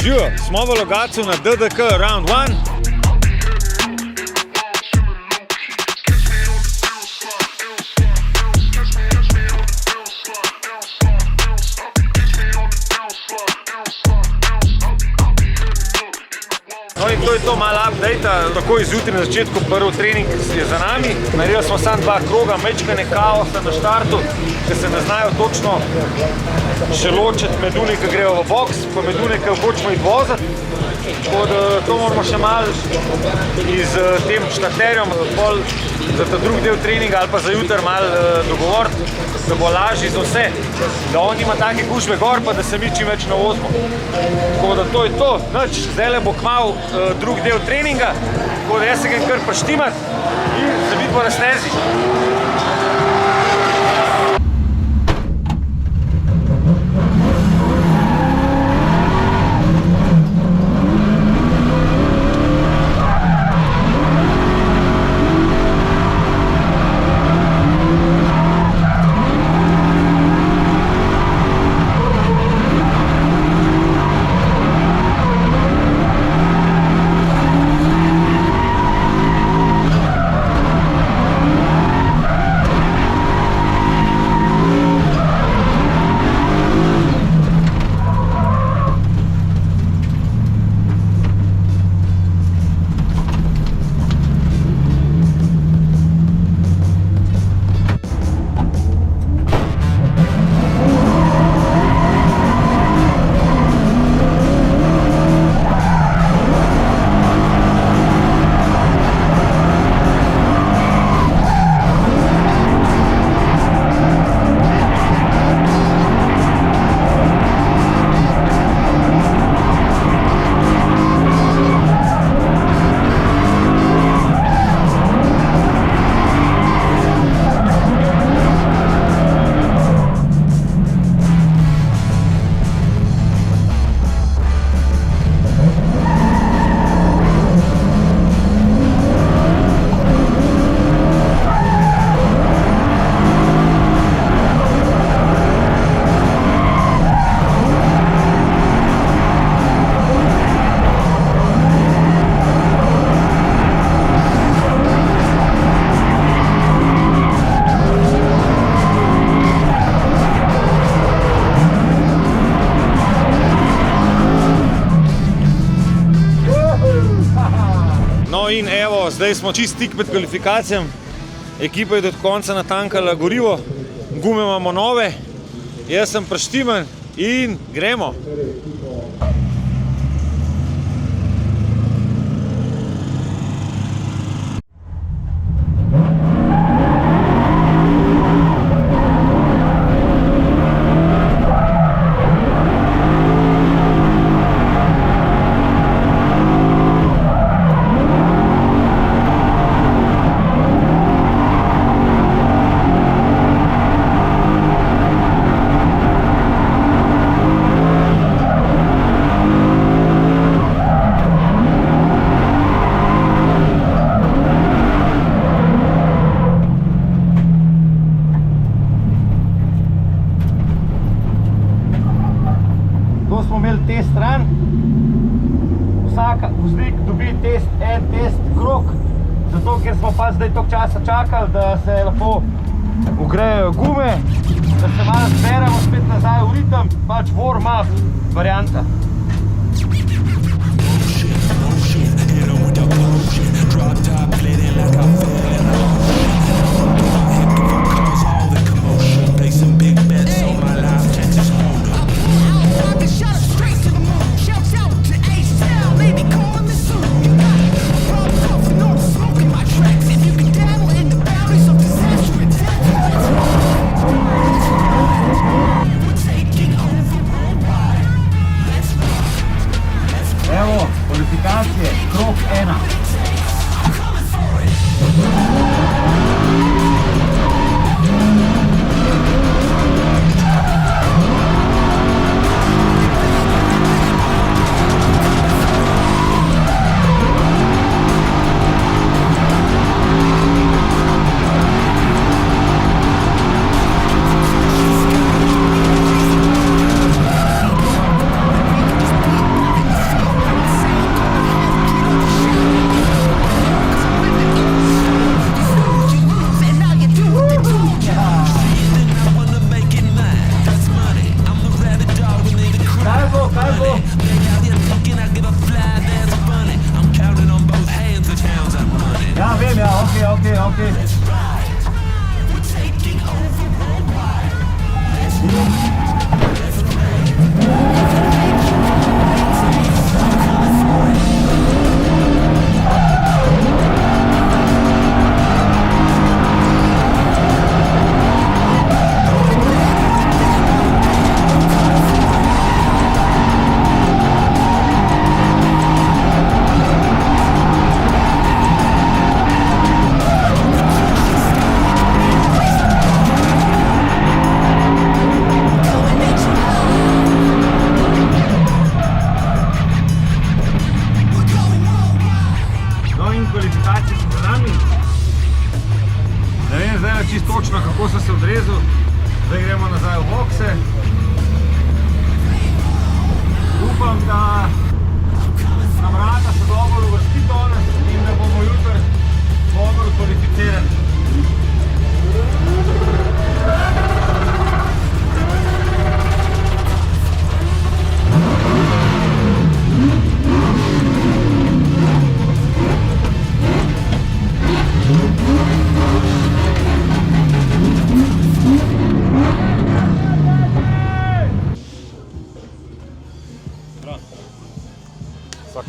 Živijo, smo v Logatcu na DDK Round 1. No in to je to malo update, tako izjutraj na začetku, prvi trening je za nami. Naredili smo samo 2 kroga, mečkane kaosa na štartu, ker se ne znajo točno še ločiti med une, ki grejo v boks, pa med une, ki hočemo iti voziti. Tako da to moramo še malo z tem štarterjem za ta drugi del treninga ali pa za jutri malo dogovoriti, da bo lažji za vse, da on ima take gužve gor, pa da se mi čim več navozimo. Tako da to je to, nič, zdajle bo kmalu drugi del treninga, tako da jaz se grem kar prištimati in se vidimo na stezi. In evo, zdaj smo čist tik pred kvalifikacijami. Ekipa je do konca natankala gorivo, gume imamo nove, jaz sem preštiman in gremo. Test stran, vsak voznik dobi en test krog, zato ker smo pa zdaj toliko časa čakali, da se lahko ugrejo gume, da se malo zberemo spet nazaj v ritem, pač warm-up varianta. Evo, kvalifikacije, krog 1.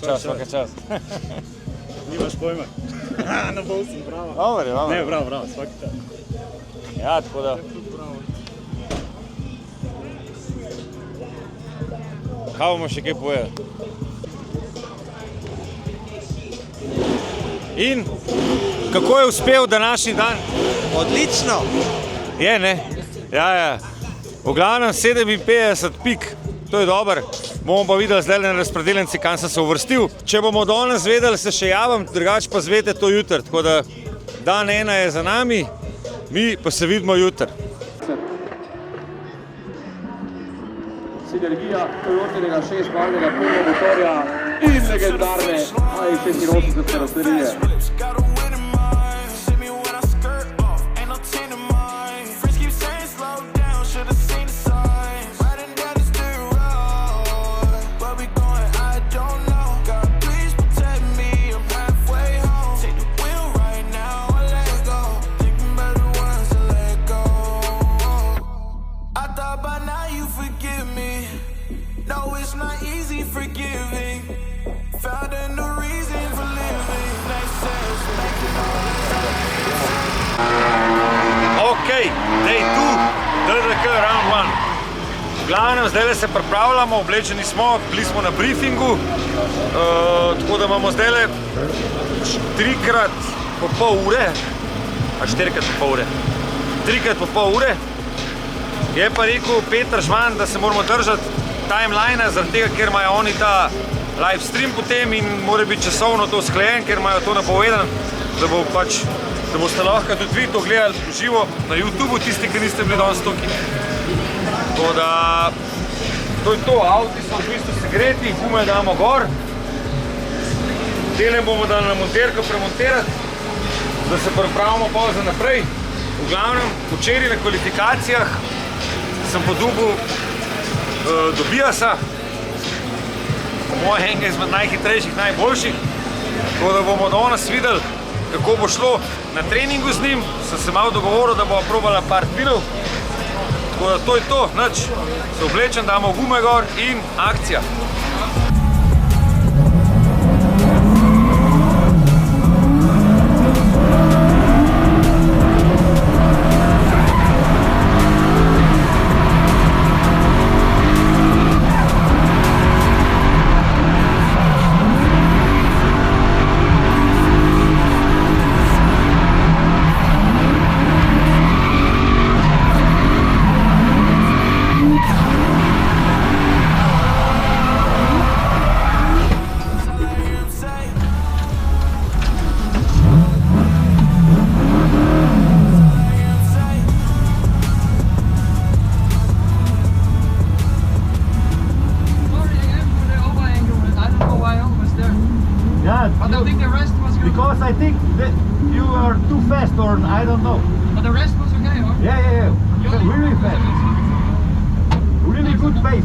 svaka čast. Nimaš pojma. Na bol sem, bravo. Dobar, Ne, bravo, svaki čas. Ja, tako da. Kaj bomo še kaj povedali? In kako je uspel današnji dan? Odlično! Je, ne? Ja. V glavnem 57 pik, to je dober. Bomo pa videli zdaj na razpredeljenci, kam sem se uvrstil. Če bomo danes vedeli, se še javim, drugače pa zvete to jutri. Tako da dan 1 je za nami, mi pa se vidimo jutri. Sinergija Toyotinega 6-valnega turbomotorja in legendarne i86 karoserije. Dej tu, DDK Round 1. V glavnem, zdaj se pripravljamo, oblečeni smo, bili smo na briefingu, tako da imamo zdaj 3x po pol ure, a 4x po pol ure, 3x po pol ure. Je pa rekel Peter Žman, da se moramo držati timeline, zaradi tega, ker imajo oni ta live stream potem in mora biti časovno to sklejen, ker imajo to napovedan, da bo pač da boste lahko tudi vi to gledali živo na YouTube, tisti, ki niste bili danes tukaj. Tako da, to je to, avti so v bistvu segreti, gume damo gor. Dele bomo dali na monterko premontirati, da se pripravimo pa za naprej. V glavnem, včeraj na kvalifikacijah sem podobil do Biasa, po mojem enega izmed najhitrejših, najboljših. Tako da bomo danes videli, kako bo šlo na treningu z njim, sem se malo dogovoril, da bomo probala par trinov. Tako da to je to, nič, se oblečem, damo gume gor in akcija. Because I think that you are too fast, or I don't know. But the rest was okay, huh? Yeah. Really fast. Really good pace.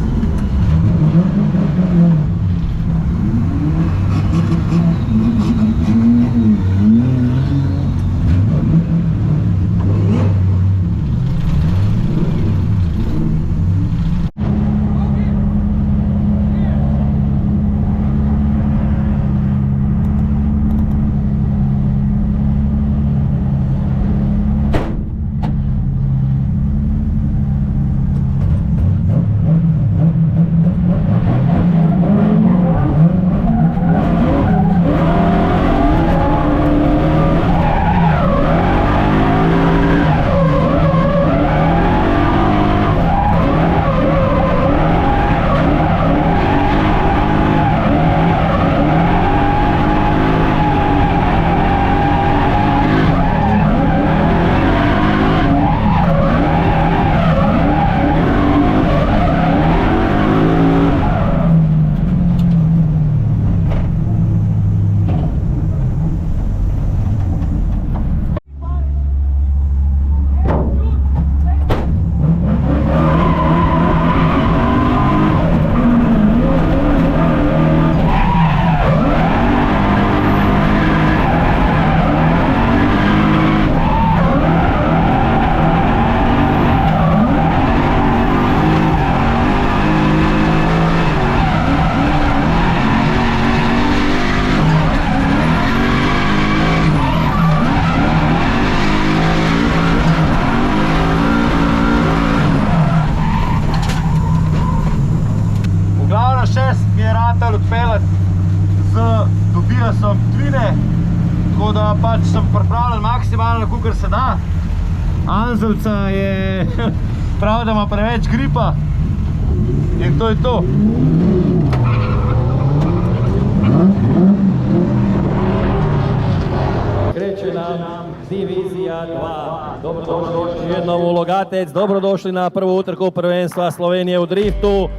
tega so tvine, tako da pač sem pripravljen maksimalno, kolikor se da. Anzelca je prav, da ima preveč gripa in to je to. Kreće nam Divizija 2. Dobrodošli još jednom u Logatec, dobrodošli na prvu utrku prvenstva Slovenije u driftu.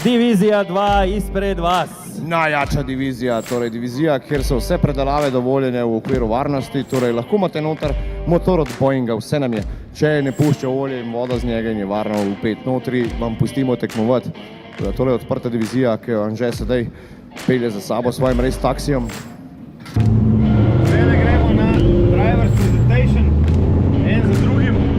Divizija 2 ispred vas. Najjača divizija, torej divizija, kjer so vse predelave dovoljene v okviru varnosti, torej lahko imate noter motor od Boeinga, vse nam je. Če ne pušča olje in voda z njega in je varno vpet notri, vam pustimo tekmovati. Tole je odprta divizija, ki jo Anže sedaj pelje za sabo s svojim race taksijem. Zdaj gremo na driver's presentation, en za drugim.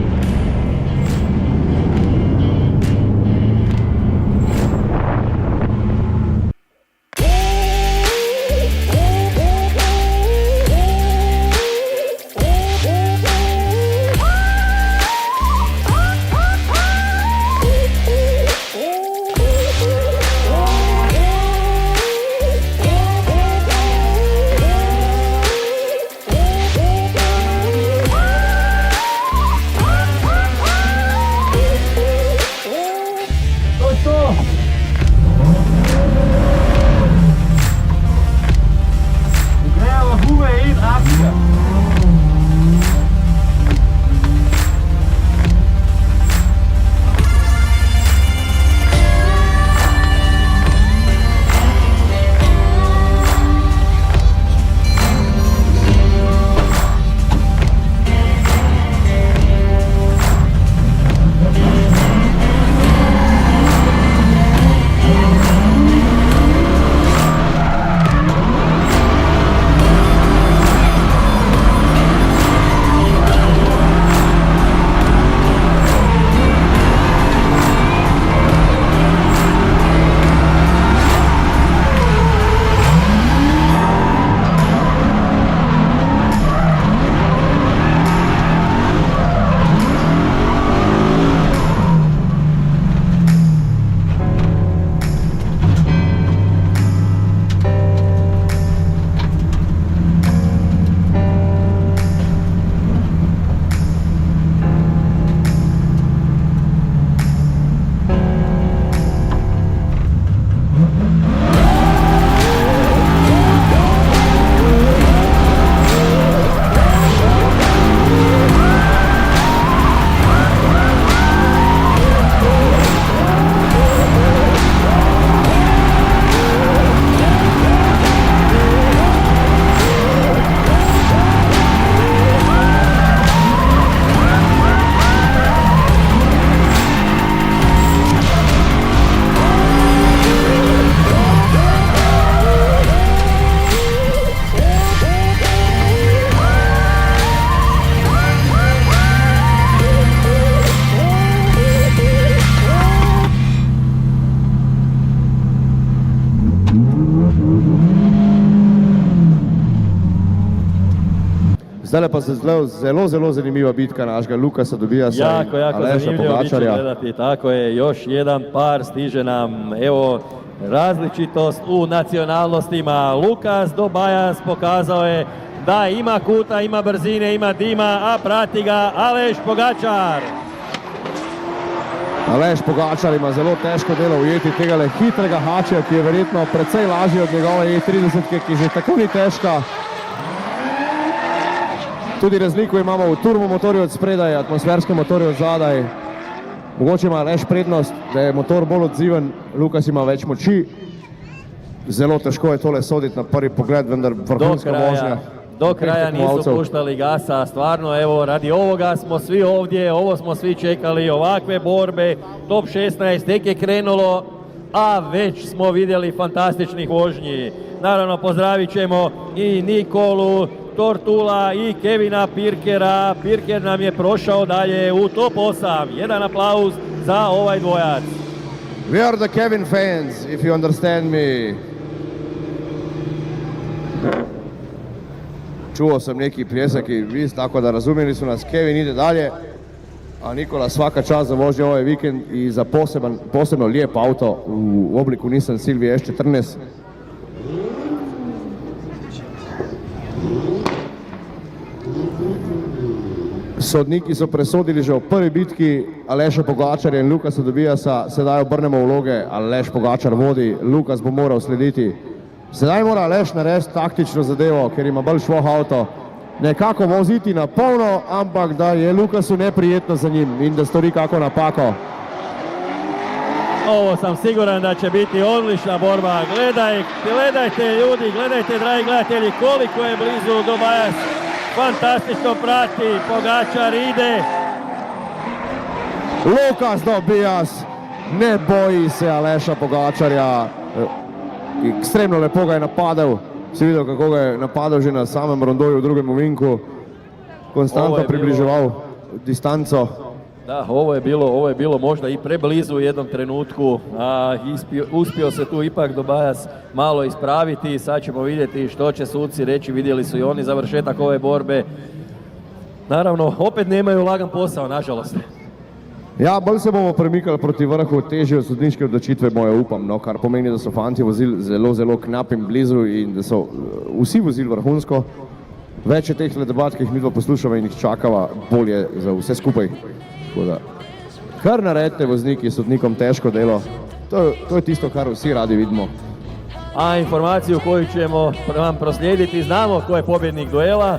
Zdaj pa se zelo zanimiva bitka našega Lukasa dobija se Jako Aleša zanimljivo biće Pogačarja. gledati, tako je, još jedan par stiže nam, evo, različitost u nacionalnostima. Lukas Dobajas pokazao je da ima kuta, ima brzine, ima dima, a prati ga Aleš Pogačar. Aleš Pogačar ima zelo težko delo ujeti tega hitrega hačja, ki je verjetno precej lažji od njegove E30, ki že tako ni težka. Tudi razliko imamo v turbo motorju od spredaj, atmosferskem motorju od zadaj. Mogoče ima Aleš prednost, da je motor bolj odziven, Lukas ima več moči. Zelo težko je tole soditi na prvi pogled, vendar vrhunska vožnja. Do kraja nisu puštali gasa, stvarno evo radi ovoga smo svi ovdje, ovo smo svi čekali, ovakve borbe, top 16 tek je krenulo, a već smo vidjeli fantastičnih vožnji. Naravno pozdravit ćemo i Nikolu Tortula i Kevina Pirkera. Pirker nam je prošao dalje u top 8. Jedan aplauz za ovaj dvojac. We are the Kevin fans, if you understand me. Čuo sam neki pljesak i vi tako da razumjeli su nas. Kevin ide dalje, a Nikola svaka čast za vožnje ovaj vikend i za posebno lijep auto u obliku Nissan Silvia S14. Sodniki so presodili že v prvi bitki Aleša Pogačarja in Lukasa Tobiasa, sedaj obrnemo vloge, Aleš Pogačar vodi, Lukas bo moral slediti. Sedaj mora Aleš narediti taktično zadevo, ker ima bolj švoh avto, nekako voziti na polno, ampak da je Lukasu neprijetno za njim in da stori kako napako. Ovo sam siguran da će biti odlična borba. Gledajte ljudi, gledajte dragi gledatelji koliko je blizu Tobias. Fantastično prati, Pogačar ide. Lukas Tobias ne boji se Aleša Pogačarja. Ekstremno lepo ga je napadel. Si videl, kako ga je napadel že na samem rondoju v drugem ovinku. Konstantno približeval distanco. Da, ovo je bilo možda i preblizu u jednom trenutku, a uspio se tu ipak Tobias malo ispraviti. Sad ćemo vidjeti što će suci reći, vidjeli su i oni završetak ove borbe. Naravno, opet nemaju lagan posao, nažalost. Ja, bolj se bomo premikali proti vrhu, težje od sodniške odločitve moje upam, no, kar pomeni, da so fanti vozili zelo knap in blizu in da so vsi vozili vrhunsko. Več je teh debat, ki jih mi poslušamo in jih čakava, bolje za vse skupaj. Kar naredite vozniki s sodnikom težko delo, to je tisto, kar vsi radi vidimo. A informaciju koju ćemo vam proslijediti, znamo ko je pobjednik duela.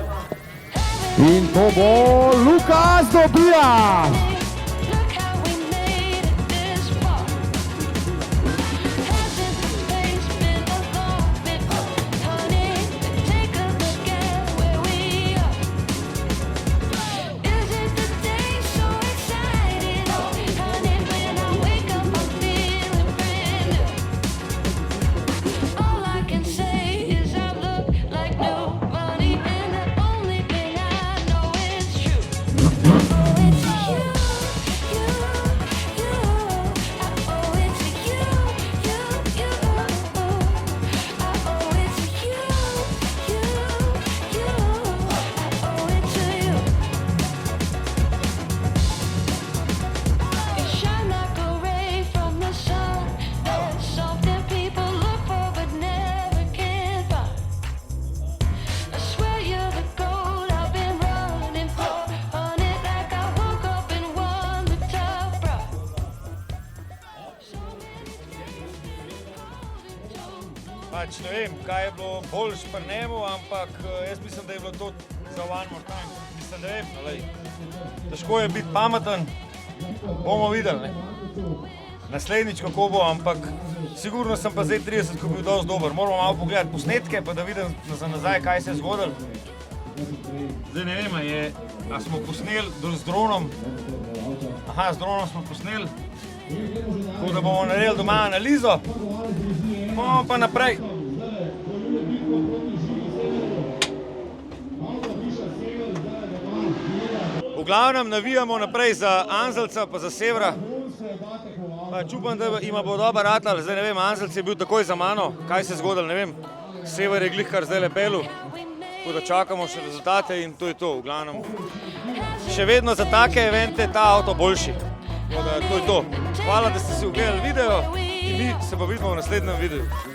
In to bo Lukas Tobias! Pač ne vem, kaj je bilo boljš pri njemu, ampak jaz mislim, da je bilo to za one more time. Mislim, ne vem, alej. Težko je biti pameten, bomo videli, ne. Naslednjič kako bo, ampak sigurno sem pa zdaj 30, ko bi bil dosti dober. Moramo malo pogledati posnetke, pa da vidim za nazaj, kaj se je zgodilo. Zdaj ne vem, a smo posneli z dronom. Aha, z dronom smo posneli. Tako da bomo naredili doma analizo. Bomo pa naprej. V glavnem navijamo naprej za Anzelca pa za Severa. Pač upam, da ima bo dober ratal. Zdaj ne vem, Anzelc je bil takoj za mano. Kaj se je zgodilo, ne vem. Sever je glih kar zdaj lepelu. Tako da čakamo še rezultate in to je to. V glavnem še vedno za take evente ta avto boljši. Tako da to je to. Hvala, da ste si ogledali video in mi se pa vidimo v naslednjem videu.